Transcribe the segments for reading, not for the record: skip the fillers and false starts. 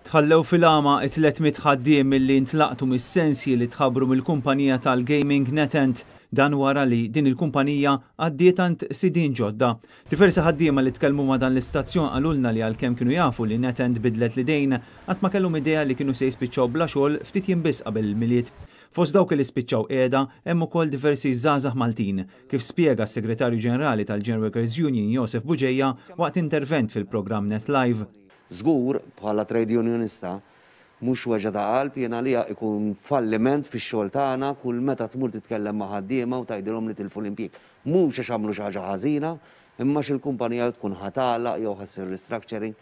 Tħallew fil-għama 300 ħaddiem milli ntlaqtu mis-sensi li tħabbru mill-kumpanija tal-gaming NetEnt dan wara li din il-kumpanija għaddiet għand sidin ġodda. Diversi ħaddiema li tkellmu ma' dan l-istazzjon qalulna li għalkemm kienu jafu li NetEnt bidlet l-idejn qatt ma kellhom idea li kienu se jispiċċaw bla xogħol ftit jinbiss qabel il-miliet. Fost dawk li spiċċaw qiegħda hemm ukoll diversi żgħażagħ Maltin, kif spjega s-Segretarju Ġenerali tal-Gen Workers Union Joseph Buġejja waqt intervent fil-programm NetLive. Żgur bħala trade unionista mhux weġa ta' qalb jiena li ikun falliment fix-xogħol tagħna kull meta tmur titkellem ma' ħaddiema u tgħidilhom li tilfu l-impjieg. Mhux għax għamlu xi ħaġa ħażina, imma x'il-kumpanija tkun ħatagħlaq jew ħassir restructuring.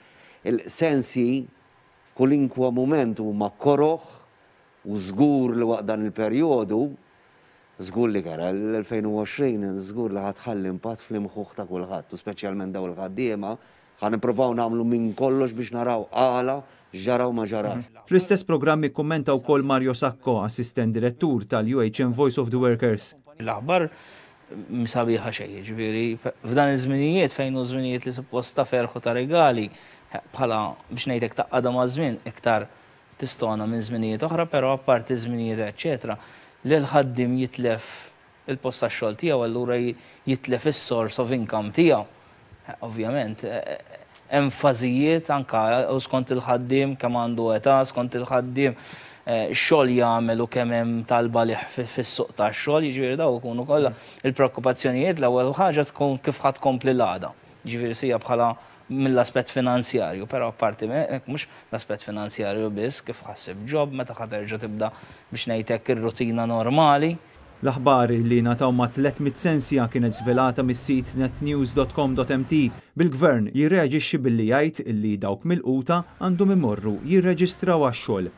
Il-sensi f'kulinkwa mument huma koroħ u żgur li waqt dan il-perjodu żgur li kera l-2020 żgur li ħatħalli impatt fl-imħuħ ta' kulħadd u speċjalment dawn il-ħaddiema ħan nippruvaw nagħmlu minn kollox biex naraw għala ġaraw ma ġarax. Fl-istess programmi kummenta wkoll Mario Sacco, assistent direttur tal-UHM Voice of the Workers. L-aħbar misabiħa xejn, ġifieri f'dan iż-żminijiet fejn hu żminijiet li suppost ta' ferħu ta' regali bħala biex ngħidlek taqgħada ma' żmien iktar tistona minn żminijiet oħra, però apparti żminijiet eċċetera li l-ħaddim jitlef il-post tax-xogħol tiegħu allura jitlef is-source of income tiegħu. Ovvjament, hemm fażijiet anke skont il-ħaddiem kemm għandu età, skont il-ħaddiem x-xogħol jagħmel u kemm hemm talba lih fis-suq tax-xogħol, jiġifieri daw ikunu kollha il-preokkupazzjonijiet l-ewwel ħaġa tkun kif ħadd tkompli l-għada. Jiġifieri sija bħala mill-aspett finanzjarju, però apparti mhux l-aspett finanzjarju biss kif ħassib ġob meta ħaterġa' tibda biex ngħidlek ir-rutina normali. L-aħbar li nataw ma' 300 sensija kienet żvelata mis-sit netnews.com.mt bil-gvern jirreaġixxi billi jgħid illi dawk mill-quta għandhom imorru jirreġistraw għax-xogħol.